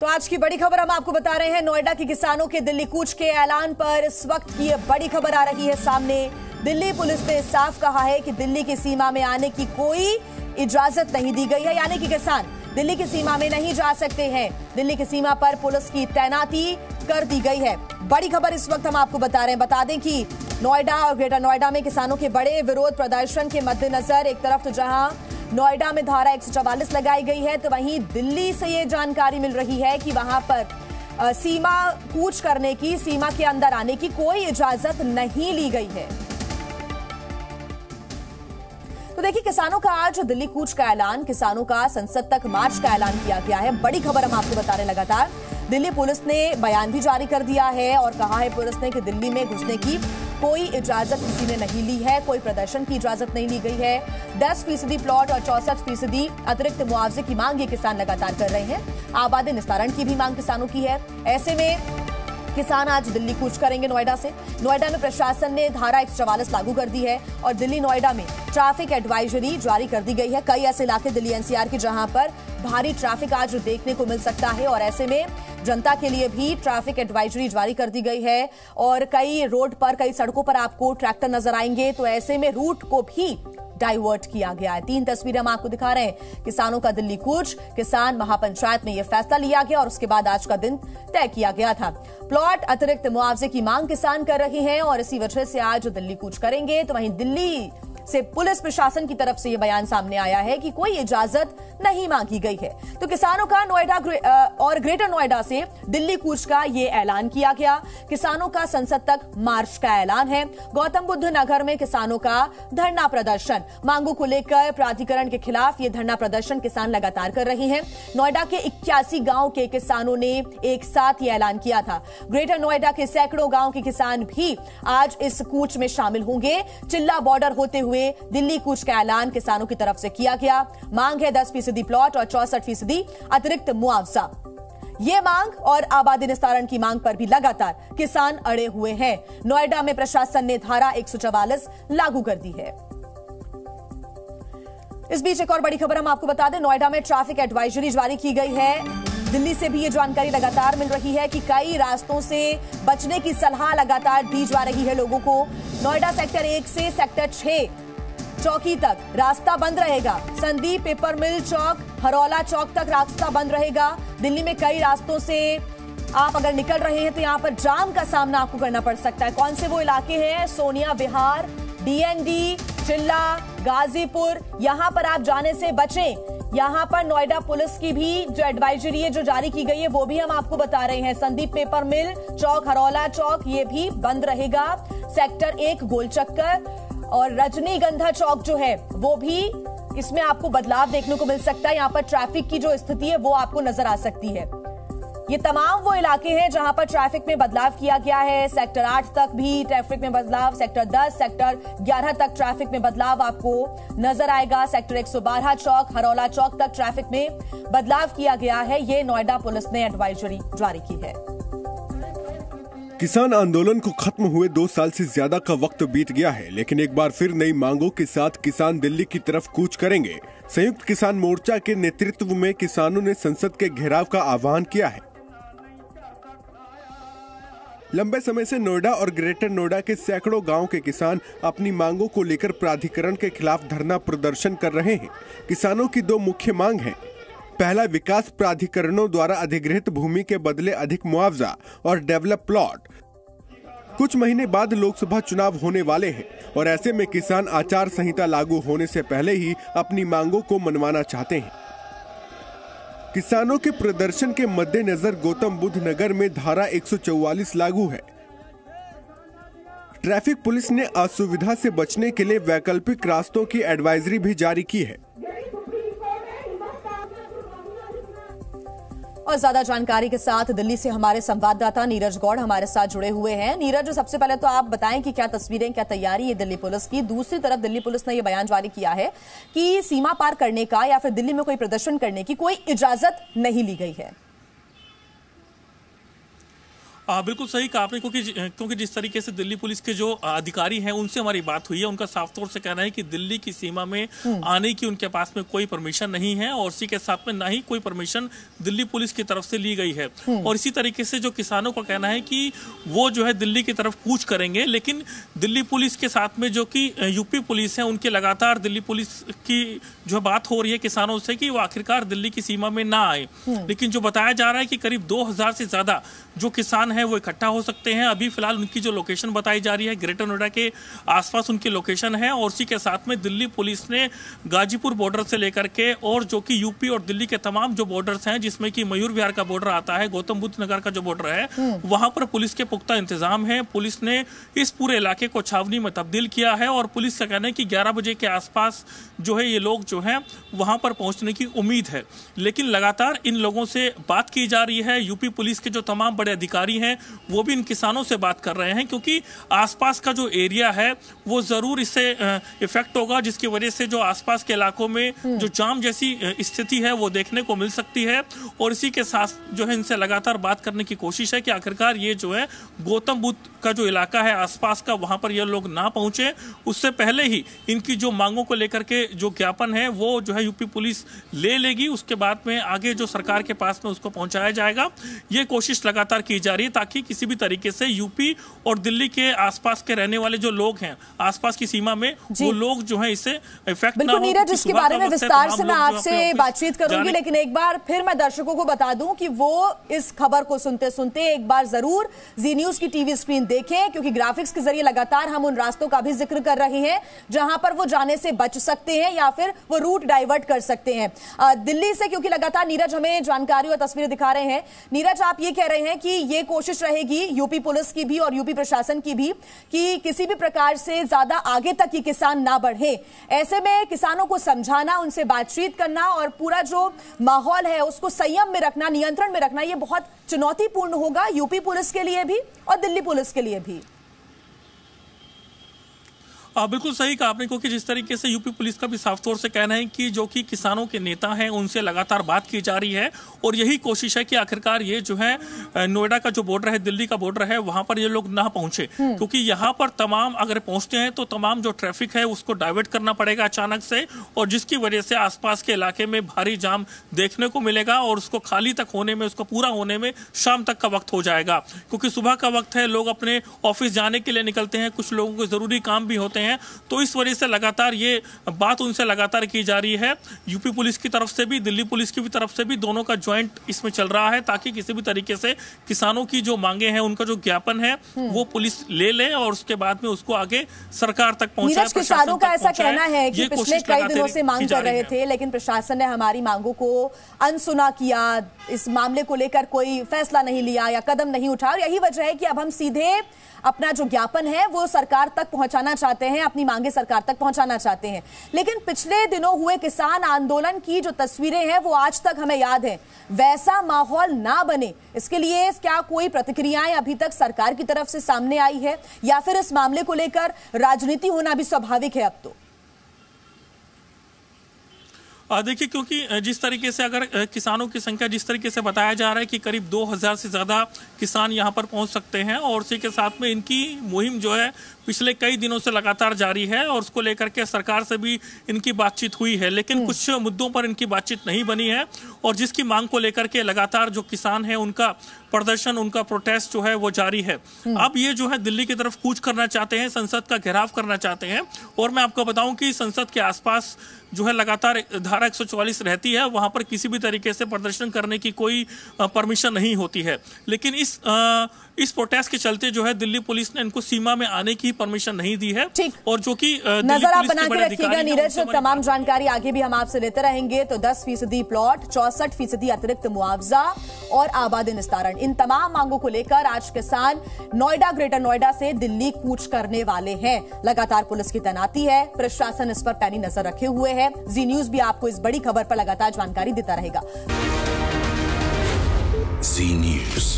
तो आज की बड़ी खबर हम आपको बता रहे हैं। नोएडा के किसानों के दिल्ली कूच के ऐलान पर इस वक्त की यह बड़ी खबर आ रही है सामने। दिल्ली पुलिस ने साफ कहा है कि दिल्ली की सीमा में आने की कोई इजाजत नहीं दी गई है, यानी कि किसान दिल्ली की सीमा में नहीं जा सकते हैं। दिल्ली की सीमा पर पुलिस की तैनाती कर दी गई है। बड़ी खबर इस वक्त हम आपको बता रहे हैं। बता दें कि नोएडा और ग्रेटर नोएडा में किसानों के बड़े विरोध प्रदर्शन के मद्देनजर एक तरफ तो जहां नोएडा में धारा 144 लगाई गई है, तो वहीं दिल्ली से ये जानकारी मिल रही है कि वहां पर सीमा कूच करने की, सीमा के अंदर आने की कोई इजाजत नहीं ली गई है। तो देखिए, किसानों का आज दिल्ली कूच का ऐलान, किसानों का संसद तक मार्च का ऐलान किया गया है। बड़ी खबर हम आपको बता रहे हैं। लगातार दिल्ली पुलिस ने बयान भी जारी कर दिया है और कहा है पुलिस ने कि दिल्ली में घुसने की कोई इजाजत किसी ने नहीं ली है, कोई प्रदर्शन की इजाजत नहीं ली गई है। 10% प्लॉट और 64% अतिरिक्त मुआवजे की मांग ये किसान लगातार कर रहे हैं। आबादी निस्तारण की भी मांग किसानों की है। ऐसे में किसान आज दिल्ली कूच करेंगे नोएडा से। नोएडा में प्रशासन ने धारा 144 लागू कर दी है और दिल्ली नोएडा में ट्रैफिक एडवाइजरी जारी कर दी गई है। कई ऐसे इलाके दिल्ली एनसीआर के जहां पर भारी ट्रैफिक आज देखने को मिल सकता है और ऐसे में जनता के लिए भी ट्रैफिक एडवाइजरी जारी कर दी गई है और कई रोड पर, कई सड़कों पर आपको ट्रैक्टर नजर आएंगे, तो ऐसे में रूट को भी डाइवर्ट किया गया है। 3 तस्वीरें हम आपको दिखा रहे हैं। किसानों का दिल्ली कूच, किसान महापंचायत में यह फैसला लिया गया और उसके बाद आज का दिन तय किया गया था। प्लॉट अतिरिक्त मुआवजे की मांग किसान कर रहे हैं और इसी वजह से आज दिल्ली कूच करेंगे। तो वहीं दिल्ली से पुलिस प्रशासन की तरफ से यह बयान सामने आया है कि कोई इजाजत नहीं मांगी गई है। तो किसानों का नोएडा और ग्रेटर नोएडा से दिल्ली कूच का यह ऐलान किया गया। किसानों का संसद तक मार्च का ऐलान है। गौतम बुद्ध नगर में किसानों का धरना प्रदर्शन, मांगों को लेकर प्राधिकरण के खिलाफ यह धरना प्रदर्शन किसान लगातार कर रहे हैं। नोएडा के 81 गांव के किसानों ने एक साथ यह ऐलान किया था। ग्रेटर नोएडा के सैकड़ों गांव के किसान भी आज इस कूच में शामिल होंगे। चिल्ला बॉर्डर होते हुए दिल्ली कूच का ऐलान किसानों की तरफ से किया गया। मांग है 10% प्लॉट और 64% अतिरिक्त मुआवजा। ये मांग और आबादी निस्तारण की मांग पर भी लगातार किसान अड़े हुए हैं। नोएडा में प्रशासन ने धारा 144 लागू कर दी है। इस बीच एक और बड़ी खबर हम आपको बता दें। नोएडा में ट्रैफिक एडवाइजरी जारी की गई है। दिल्ली से भी ये जानकारी लगातार मिल रही है कि कई रास्तों से बचने की सलाह लगातार दी जा रही है लोगों को। नोएडा सेक्टर 1 से सेक्टर 6 चौकी तक रास्ता बंद रहेगा। संदीप पेपर मिल चौक, हरौला चौक तक रास्ता बंद रहेगा। दिल्ली में कई रास्तों से आप अगर निकल रहे हैं तो यहां पर जाम का सामना आपको करना पड़ सकता है। कौन से वो इलाके हैं? सोनिया विहार, डीएनडी, चिल्ला, गाजीपुर, यहां पर आप जाने से बचें। यहां पर नोएडा पुलिस की भी जो एडवाइजरी है जो जारी की गई है वो भी हम आपको बता रहे हैं। संदीप पेपर मिल चौक, हरौला चौक ये भी बंद रहेगा। सेक्टर 1 गोल चक्कर और रजनीगंधा चौक जो है वो भी, इसमें आपको बदलाव देखने को मिल सकता है। यहां पर ट्रैफिक की जो स्थिति है वो आपको नजर आ सकती है। ये तमाम वो इलाके हैं जहां पर ट्रैफिक में बदलाव किया गया है। सेक्टर 8 तक भी ट्रैफिक में बदलाव, सेक्टर 10, सेक्टर 11 तक ट्रैफिक में बदलाव आपको नजर आएगा। सेक्टर 112 चौक, हरौला चौक तक ट्रैफिक में बदलाव किया गया है। ये नोएडा पुलिस ने एडवाइजरी जारी की है। किसान आंदोलन को खत्म हुए 2 साल से ज्यादा का वक्त बीत गया है, लेकिन एक बार फिर नई मांगों के साथ किसान दिल्ली की तरफ कूच करेंगे। संयुक्त किसान मोर्चा के नेतृत्व में किसानों ने संसद के घेराव का आह्वान किया है। लंबे समय से नोएडा और ग्रेटर नोएडा के सैकड़ों गांव के किसान अपनी मांगों को लेकर प्राधिकरण के खिलाफ धरना प्रदर्शन कर रहे हैं। किसानों की 2 मुख्य मांग हैं। पहला, विकास प्राधिकरणों द्वारा अधिग्रहित भूमि के बदले अधिक मुआवजा और डेवलप प्लॉट। कुछ महीने बाद लोकसभा चुनाव होने वाले हैं और ऐसे में किसान आचार संहिता लागू होने से पहले ही अपनी मांगों को मनवाना चाहते हैं। किसानों के प्रदर्शन के मद्देनजर गौतम बुद्ध नगर में धारा 144 लागू है। ट्रैफिक पुलिस ने असुविधा से बचने के लिए वैकल्पिक रास्तों की एडवाइजरी भी जारी की है। और ज्यादा जानकारी के साथ दिल्ली से हमारे संवाददाता नीरज गौड़ हमारे साथ जुड़े हुए हैं। नीरज, सबसे पहले तो आप बताएं कि क्या तस्वीरें, क्या तैयारी है दिल्ली पुलिस की। दूसरी तरफ दिल्ली पुलिस ने यह बयान जारी किया है कि सीमा पार करने का या फिर दिल्ली में कोई प्रदर्शन करने की कोई इजाजत नहीं ली गई है। बिल्कुल सही कहा आपने, क्योंकि जिस तरीके से दिल्ली पुलिस के जो अधिकारी हैं उनसे हमारी बात हुई है, उनका साफ तौर से कहना है कि दिल्ली की सीमा में आने की उनके पास में कोई परमिशन नहीं है और इसी के साथ में ना ही कोई परमिशन दिल्ली पुलिस की तरफ से ली गई है। और इसी तरीके से जो किसानों का कहना है कि वो जो है दिल्ली की तरफ कूच करेंगे, लेकिन दिल्ली पुलिस के साथ में जो कि यूपी पुलिस है उनके लगातार दिल्ली पुलिस की जो बात हो रही है किसानों से कि वो आखिरकार दिल्ली की सीमा में ना आए। लेकिन जो बताया जा रहा है कि करीब 2000 से ज्यादा जो किसान है वो इकट्ठा हो सकते हैं। अभी फिलहाल उनकी जो लोकेशन बताई जा रही है ग्रेटर नोएडा के आसपास उनकी लोकेशन है और उसी के साथ में दिल्ली पुलिस ने गाजीपुर बॉर्डर से लेकर के और जो कि यूपी और दिल्ली के तमाम जो बॉर्डर्स हैं जिसमें कि मयूर विहार का बॉर्डर आता है, गौतम बुद्ध नगर का जो बॉर्डर है वहां पर पुलिस के पुख्ता इंतजाम है। पुलिस ने इस पूरे इलाके को छावनी में तब्दील किया है और पुलिस का कहना है कि 11 बजे के आसपास जो है ये लोग जो है वहां पर पहुंचने की उम्मीद है। लेकिन लगातार इन लोगों से बात की जा रही है। यूपी पुलिस के जो तमाम बड़े अधिकारी हैं वो भी इन किसानों से बात कर रहे हैं, क्योंकि आसपास का जो एरिया है वो जरूर इससे इफेक्ट होगा, जिसकी वजह से जो आसपास के इलाकों में जो जाम जैसी स्थिति है वो देखने को मिल सकती है। और इसी के साथ जो है इनसे लगातार बात करने की कोशिश है कि आखिरकार ये जो है गौतम बुद्ध का जो इलाका है आसपास का वहां पर ये लोग ना पहुंचे, उससे पहले ही इनकी जो मांगों को लेकर के जो ज्ञापन है वो जो है यूपी पुलिस ले लेगी। उसके बाद में आगे जो सरकार के पास में उसको पहुंचाया जाएगा। ये कोशिश लगातार की जा रही है ताकि किसी भी तरीके से यूपी और दिल्ली के आसपास के रहने वाले जो लोग हैं आसपास की सीमा में वो लोग जो है इससे इफेक्ट ना हो। नीरज, इसके बारे में विस्तार से मैं आपसे बातचीत करूंगी, लेकिन एक बार फिर मैं दर्शकों को बता दूं कि वो इस खबर को सुनते सुनते एक बार जरूर जी न्यूज की टीवी स्क्रीन देखें, क्योंकि ग्राफिक्स के जरिए लगातार हम उन रास्तों का भी जिक्र कर रहे हैं जहां पर वो जाने से बच सकते हैं या फिर वो रूट डाइवर्ट कर सकते हैं दिल्ली से, क्योंकि लगातार नीरज हमें जानकारी और तस्वीरें दिखा रहे हैं। नीरज, आप ये कह रहे हैं कि ये कोशिश रहेगी यूपी पुलिस की भी और यूपी प्रशासन की भी कि किसी भी प्रकार से ज्यादा आगे तक ये किसान ना बढ़े। ऐसे में किसानों को समझाना, उनसे बातचीत करना और पूरा जो माहौल है उसको संयम में रखना, नियंत्रण में रखना, ये बहुत चुनौतीपूर्ण होगा यूपी पुलिस के लिए भी और दिल्ली पुलिस के लिए भी। बिल्कुल सही कहा आपने, क्योंकि जिस तरीके से यूपी पुलिस का भी साफ तौर से कहना है कि जो कि किसानों के नेता हैं उनसे लगातार बात की जा रही है और यही कोशिश है कि आखिरकार ये जो है नोएडा का जो बॉर्डर है, दिल्ली का बॉर्डर है, वहां पर ये लोग ना पहुंचे, क्योंकि यहाँ पर तमाम अगर पहुंचते हैं तो तमाम जो ट्रैफिक है उसको डाइवर्ट करना पड़ेगा अचानक से, और जिसकी वजह से आसपास के इलाके में भारी जाम देखने को मिलेगा और उसको खाली तक होने में, उसको पूरा होने में शाम तक का वक्त हो जाएगा, क्योंकि सुबह का वक्त है, लोग अपने ऑफिस जाने के लिए निकलते हैं, कुछ लोगों को जरूरी काम भी होते हैं। तो इस वजह से लगातार ये बात उनसे लगातार की जा रही है। यूपी पुलिस की तरफ से भी, दिल्ली पुलिस की भी तरफ से भी, दोनों का ज्वाइंट इसमें चल रहा है ताकि किसी भी तरीके से किसानों की जो मांगे हैं, उनका जो ज्ञापन है वो पुलिस ले ले और उसके बाद में उसको आगे सरकार तक पहुंचाए। किसानों का ऐसा कहना है कि पिछले कई दिनों से मांग कर रहे थे, लेकिन प्रशासन ने हमारी मांगों को अनसुना किया, इस मामले को लेकर कोई फैसला नहीं लिया या कदम नहीं उठाया। यही वजह है कि अब हम सीधे अपना जो ज्ञापन है वो सरकार तक पहुंचाना चाहते हैं, अपनी मांगे सरकार तक पहुंचाना चाहते हैं। लेकिन पिछले दिनों हुए किसान आंदोलन की जो तस्वीरें हैं वो आज तक हमें याद है। वैसा माहौल ना बने, इसके लिए क्या कोई प्रतिक्रियाएं अभी तक सरकार की तरफ से सामने आई है या फिर इस मामले को लेकर राजनीति होना भी स्वाभाविक है अब तो? देखिए, क्योंकि जिस तरीके से अगर किसानों की संख्या जिस तरीके से बताया जा रहा है कि करीब 2000 से ज्यादा किसान यहां पर पहुंच सकते हैं और उसी के साथ में इनकी मुहिम जो है पिछले कई दिनों से लगातार जारी है और उसको लेकर के सरकार से भी इनकी बातचीत हुई है, लेकिन कुछ मुद्दों पर इनकी बातचीत नहीं बनी है और जिसकी मांग को लेकर के लगातार जो किसान है उनका प्रदर्शन, उनका प्रोटेस्ट जो है वो जारी है। अब ये जो है दिल्ली की तरफ कूच करना चाहते हैं, संसद का घेराव करना चाहते हैं और मैं आपको बताऊं कि संसद के आसपास जो है लगातार धारा 144 रहती है, वहां पर किसी भी तरीके से प्रदर्शन करने की कोई परमिशन नहीं होती है। लेकिन इस प्रोटेस्ट के चलते जो है दिल्ली पुलिस ने इनको सीमा में आने की परमिशन नहीं दी है और जो कि नजर आप बना के रखिएगा नीरज, तमाम जानकारी आगे भी हम आपसे लेते रहेंगे। तो 10% प्लॉट, 64% अतिरिक्त मुआवजा और आबादी निस्तारण, इन तमाम मांगों को लेकर आज किसान नोएडा, ग्रेटर नोएडा से दिल्ली कूच करने वाले हैं। लगातार पुलिस की तैनाती है, प्रशासन इस पर पैनी नजर रखे हुए है। जी न्यूज भी आपको इस बड़ी खबर पर लगातार जानकारी देता रहेगा। जी न्यूज।